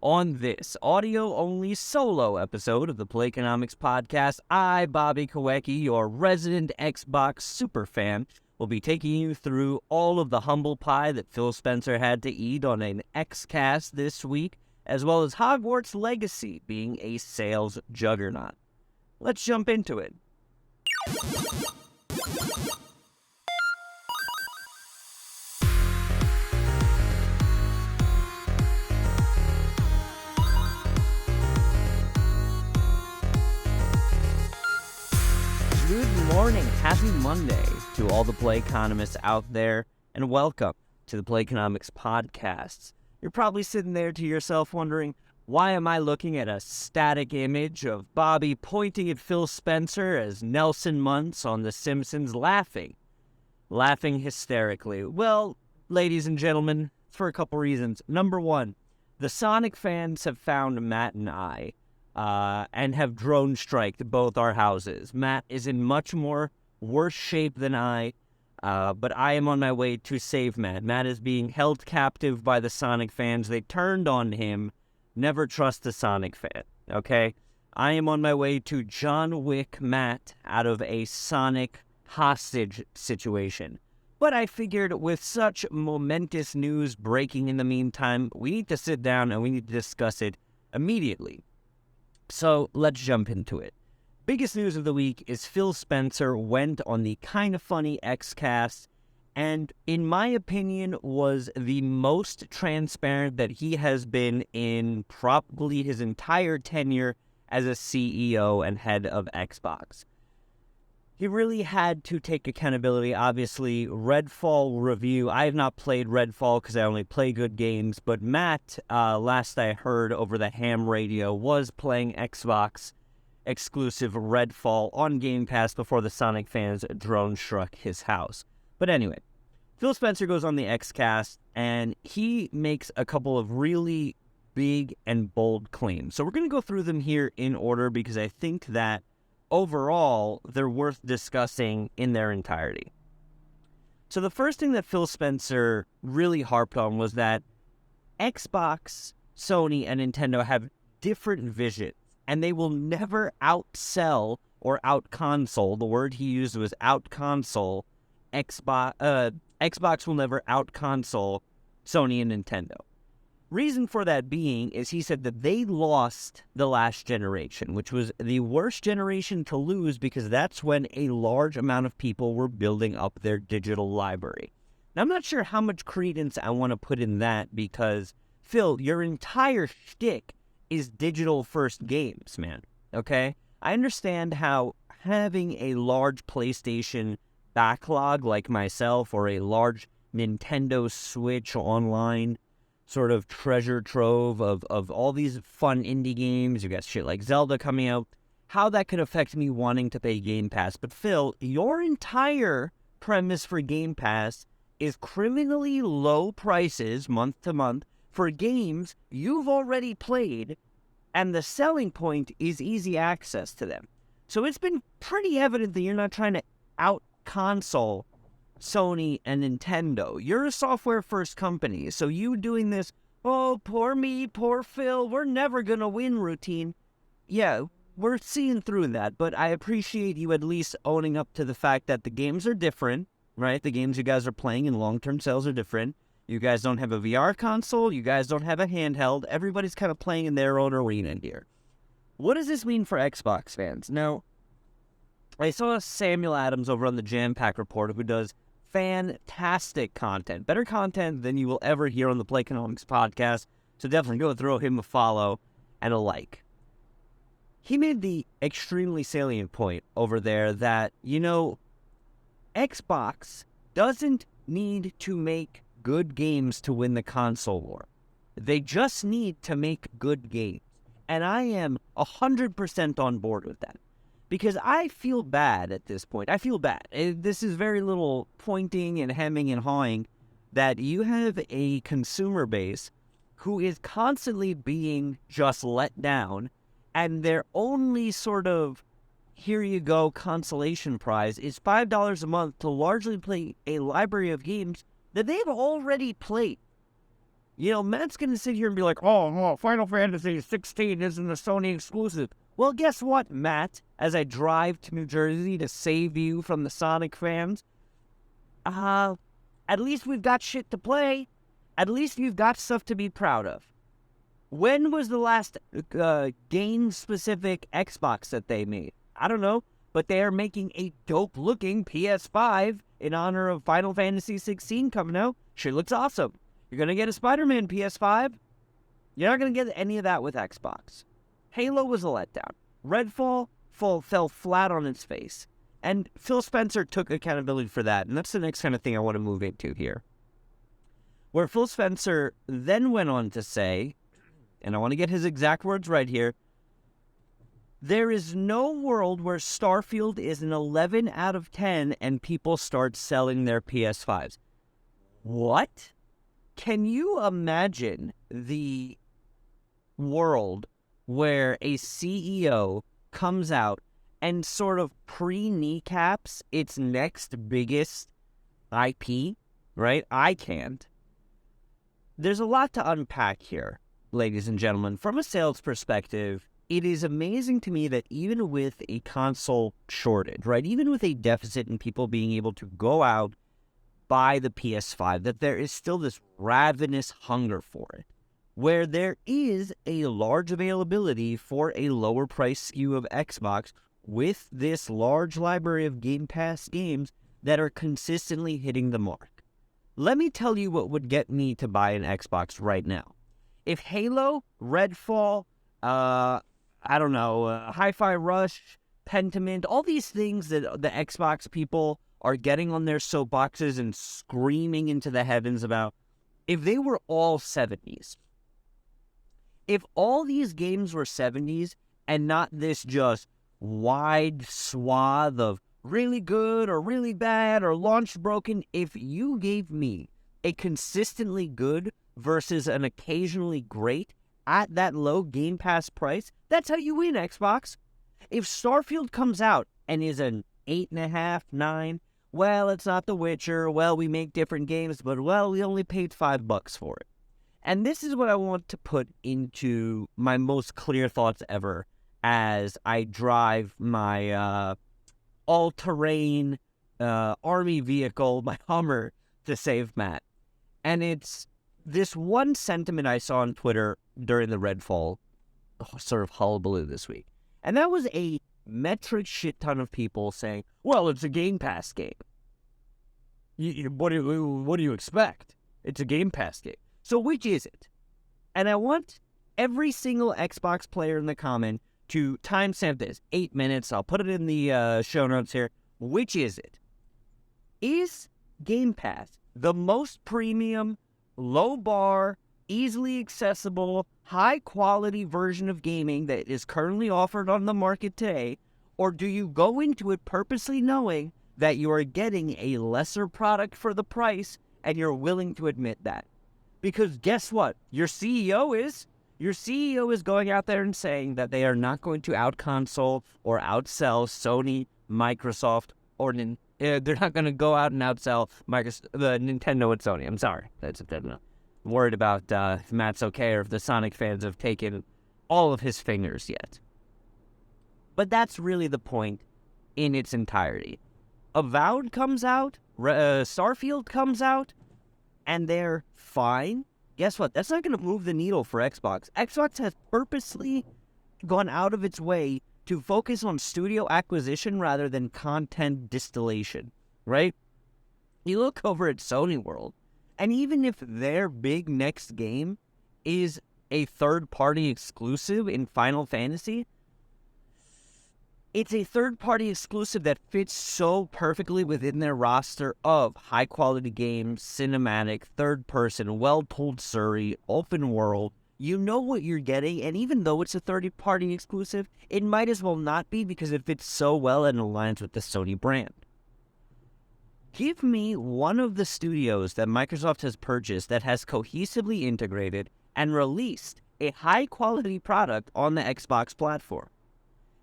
On this audio-only solo episode of the Playconomics podcast, I, Bobby Kawecki, your resident Xbox superfan, will be taking you through all of the humble pie that Phil Spencer had to eat on an XCast this week, as well as Hogwarts Legacy being a sales juggernaut. Let's jump into it. Good morning, happy Monday to all the Play economists out there, and welcome to the Playconomics podcasts. You're probably sitting there to yourself wondering, why am I looking at a static image of Bobby pointing at Phil Spencer as Nelson Muntz on The Simpsons laughing hysterically? Well, ladies and gentlemen, for a couple reasons. Number one, the Sonic fans have found Matt and I, and have drone striked both our houses. Matt is in much more worse shape than I, but I am on my way to save Matt. Matt is being held captive by the Sonic fans. They turned on him. Never trust a Sonic fan, okay? I am on my way to John Wick Matt out of a Sonic hostage situation. But I figured with such momentous news breaking in the meantime, we need to sit down and we need to discuss it immediately. So let's jump into it. Biggest news of the week is Phil Spencer went on the Kinda Funny XCast and, in my opinion, was the most transparent that he has been in probably his entire tenure as a CEO and head of Xbox. He really had to take accountability. Obviously, Redfall review. I have not played Redfall because I only play good games, but Matt, last I heard over the ham radio, was playing Xbox exclusive Redfall on Game Pass before the Sonic fans drone struck his house. But anyway, Phil Spencer goes on the XCast, and he makes a couple of really big and bold claims. So we're going to go through them here in order because I think that overall, they're worth discussing in their entirety. So the first thing that Phil Spencer really harped on was that Xbox, Sony, and Nintendo have different visions, and they will never outsell or out-console. The word he used was out-console. Xbox will never out-console Sony and Nintendo. Reason for that being is he said that they lost the last generation, which was the worst generation to lose because that's when a large amount of people were building up their digital library. Now, I'm not sure how much credence I want to put in that because, Phil, your entire shtick is digital-first games, man, okay? I understand how having a large PlayStation backlog like myself or a large Nintendo Switch online sort of treasure trove of all these fun indie games. You got shit like Zelda coming out. How that could affect me wanting to pay Game Pass. But Phil, your entire premise for Game Pass is criminally low prices month to month for games you've already played, and the selling point is easy access to them. So it's been pretty evident that you're not trying to out-console Sony and Nintendo. You're a software-first company, so you doing this, oh, poor me, poor Phil, we're never gonna win routine. Yeah, we're seeing through that, but I appreciate you at least owning up to the fact that the games are different, right? The games you guys are playing in long-term sales are different. You guys don't have a VR console, you guys don't have a handheld, everybody's kind of playing in their own arena here. What does this mean for Xbox fans? Now, I saw Samuel Adams over on the Jam Pack Report who does fantastic content, better content than you will ever hear on the Playconomics podcast, so definitely go throw him a follow and a like. He made the extremely salient point over there that, Xbox doesn't need to make good games to win the console war. They just need to make good games, and I am 100% on board with that. Because I feel bad at this point. I feel bad. This is very little pointing and hemming and hawing that you have a consumer base who is constantly being just let down, and their only sort of here you go consolation prize is $5 a month to largely play a library of games that they've already played. Matt's going to sit here and be like, oh, Final Fantasy 16 isn't a Sony exclusive. Well, guess what, Matt? As I drive to New Jersey to save you from the Sonic fans, at least we've got shit to play. At least you've got stuff to be proud of. When was the last game-specific Xbox that they made? I don't know, but they are making a dope-looking PS5 in honor of Final Fantasy 16 coming out. Shit looks awesome. You're going to get a Spider-Man PS5. You're not going to get any of that with Xbox. Halo was a letdown. Redfall fell flat on its face. And Phil Spencer took accountability for that. And that's the next kind of thing I want to move into here. Where Phil Spencer then went on to say, and I want to get his exact words right here, there is no world where Starfield is an 11 out of 10 and people start selling their PS5s. What? Can you imagine the world where a CEO comes out and sort of pre-kneecaps its next biggest IP, right? I can't. There's a lot to unpack here, ladies and gentlemen. From a sales perspective, it is amazing to me that even with a console shortage, right, even with a deficit in people being able to go out, buy the PS5, that there is still this ravenous hunger for it, where there is a large availability for a lower price SKU of Xbox with this large library of Game Pass games that are consistently hitting the mark. Let me tell you what would get me to buy an Xbox right now. If Halo, Redfall, Hi-Fi Rush, Pentiment, all these things that the Xbox people are getting on their soapboxes and screaming into the heavens about, if they were all 70s, if all these games were 70s and not this just wide swath of really good or really bad or launch broken, if you gave me a consistently good versus an occasionally great at that low Game Pass price, that's how you win, Xbox. If Starfield comes out and is an 8.5, 9, well, it's not The Witcher, well, we make different games, but, well, we only paid $5 for it. And this is what I want to put into my most clear thoughts ever as I drive my all-terrain army vehicle, my Hummer, to save Matt. And it's this one sentiment I saw on Twitter during the Redfall sort of hullabaloo this week. And that was a metric shit ton of people saying, well, it's a Game Pass game. What do you expect? It's a Game Pass game. So which is it? And I want every single Xbox player in the comment to timestamp this. 8 minutes. I'll put it in the show notes here. Which is it? Is Game Pass the most premium, low bar, easily accessible, high-quality version of gaming that is currently offered on the market today? Or do you go into it purposely knowing that you are getting a lesser product for the price and you're willing to admit that? Because guess what? Your CEO is going out there and saying that they are not going to out-console or outsell Sony, Microsoft, or they're not going to go out and outsell Nintendo and Sony. I'm sorry. That's I'm worried about if Matt's okay or if the Sonic fans have taken all of his fingers yet. But that's really the point in its entirety. Avowed comes out, Starfield comes out, and they're fine. Guess what? That's not going to move the needle for Xbox. Xbox has purposely gone out of its way to focus on studio acquisition rather than content distillation, right? You look over at Sony World, and even if their big next game is a third-party exclusive in Final Fantasy, it's a third-party exclusive that fits so perfectly within their roster of high-quality games, cinematic, third-person, well-told story, open world. You know what you're getting, and even though it's a third-party exclusive, it might as well not be because it fits so well and aligns with the Sony brand. Give me one of the studios that Microsoft has purchased that has cohesively integrated and released a high-quality product on the Xbox platform.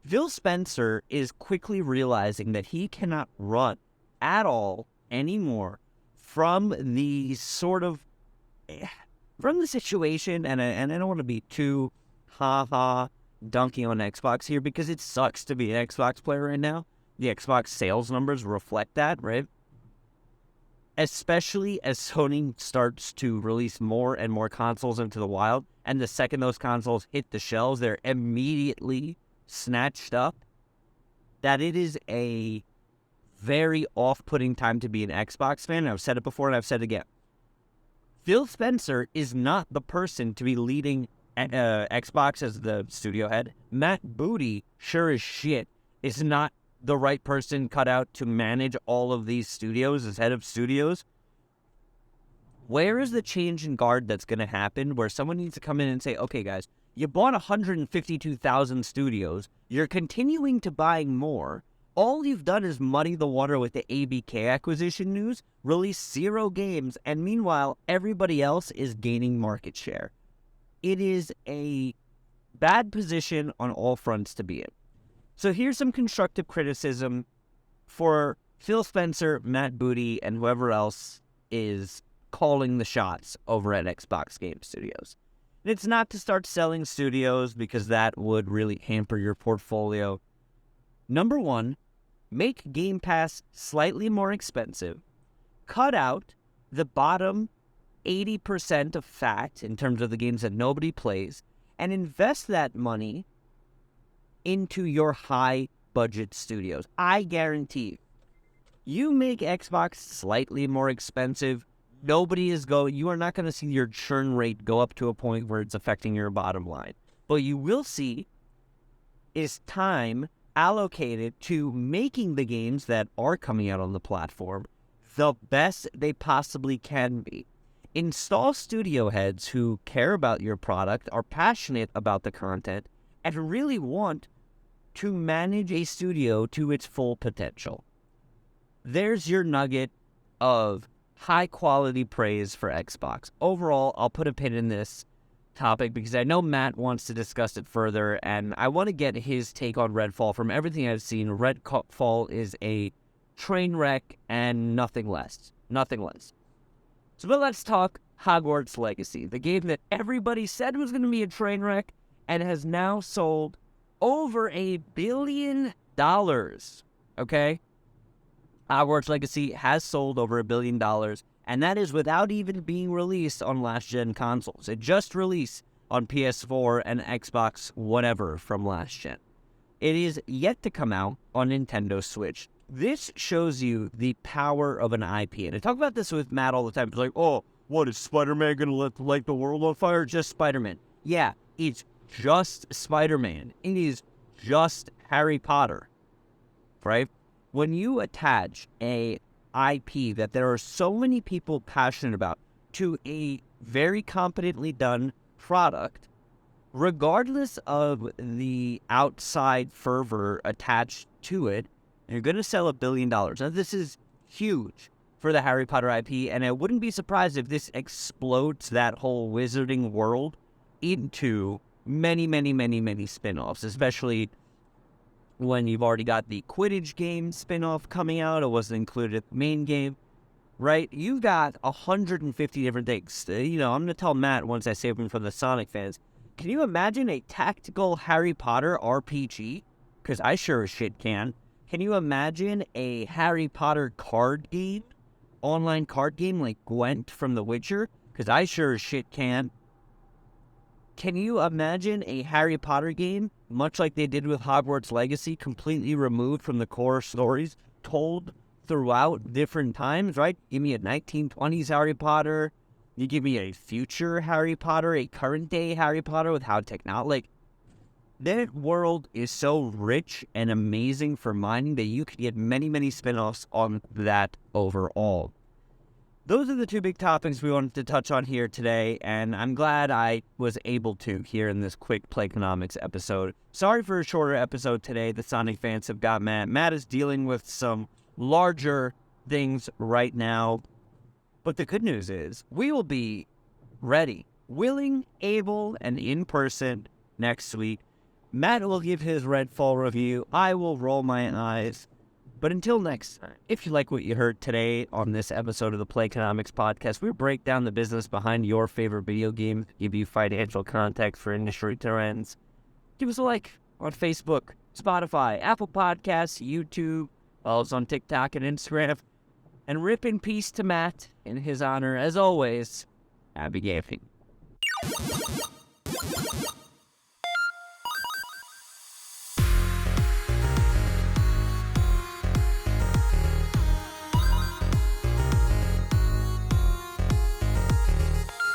Phil Spencer is quickly realizing that he cannot run at all anymore from the sort of from the situation, and I don't want to be too ha-ha dunking on Xbox here because it sucks to be an Xbox player right now. The Xbox sales numbers reflect that, right? Especially as Sony starts to release more and more consoles into the wild, and the second those consoles hit the shelves, they're immediately snatched up, that it is a very off-putting time to be an Xbox fan. I've said it before and I've said it again. Phil Spencer is not the person to be leading Xbox as the studio head. Matt Booty, sure as shit, is not the right person cut out to manage all of these studios as head of studios. Where is the change in guard that's going to happen where someone needs to come in and say, okay, guys, you bought 152,000 studios. You're continuing to buying more. All you've done is muddy the water with the ABK acquisition news, release 0 games, and meanwhile, everybody else is gaining market share. It is a bad position on all fronts to be in. So here's some constructive criticism for Phil Spencer, Matt Booty, and whoever else is calling the shots over at Xbox Game Studios. And it's not to start selling studios because that would really hamper your portfolio. Number one, make Game Pass slightly more expensive. Cut out the bottom 80% of fat in terms of the games that nobody plays and invest that money into your high-budget studios. I guarantee you make Xbox slightly more expensive, you are not going to see your churn rate go up to a point where it's affecting your bottom line. What you will see is time allocated to making the games that are coming out on the platform the best they possibly can be. Install studio heads who care about your product, are passionate about the content, and really want to manage a studio to its full potential. There's your nugget of high-quality praise for Xbox. Overall, I'll put a pin in this topic because I know Matt wants to discuss it further, and I want to get his take on Redfall. From everything I've seen, Redfall is a train wreck and nothing less. Nothing less. So but let's talk Hogwarts Legacy, the game that everybody said was going to be a train wreck and has now sold over $1 billion. Okay? Hogwarts Legacy has sold over $1 billion, and that is without even being released on last-gen consoles. It just released on PS4 and Xbox whatever from last gen. It is yet to come out on Nintendo Switch. This shows you the power of an IP. And I talk about this with Matt all the time. It's like, oh, what, is Spider-Man going to light the world on fire? Just Spider-Man. Yeah, it's just Spider-Man. It is just Harry Potter, right? When you attach a IP that there are so many people passionate about to a very competently done product, regardless of the outside fervor attached to it, you're going to sell $1 billion. Now, this is huge for the Harry Potter IP, and I wouldn't be surprised if this explodes that whole wizarding world into many, many, many, many spin-offs, especially when you've already got the Quidditch game spin-off coming out. It wasn't included in the main game, right? You've got 150 different things. I'm going to tell Matt once I save him from the Sonic fans. Can you imagine a tactical Harry Potter RPG? Because I sure as shit can. Can you imagine a Harry Potter card game? Online card game like Gwent from The Witcher? Because I sure as shit can. Can you imagine a Harry Potter game, much like they did with Hogwarts Legacy, completely removed from the core stories, told throughout different times, right? Give me a 1920s Harry Potter. You give me a future Harry Potter, a current day Harry Potter with how technology... That world is so rich and amazing for mining that you could get many, many spin-offs on that overall. Those are the two big topics we wanted to touch on here today, and I'm glad I was able to here in this quick Playconomics episode. Sorry for a shorter episode today. The Sonic fans have got Matt. Matt is dealing with some larger things right now, but the good news is we will be ready, willing, able, and in person next week. Matt will give his Redfall review. I will roll my eyes. But until next time, if you like what you heard today on this episode of the Playconomics podcast, we break down the business behind your favorite video game, give you financial context for industry trends. Give us a like on Facebook, Spotify, Apple Podcasts, YouTube, follow us on TikTok and Instagram. And rip in peace to Matt. In his honor, as always, happy gaming.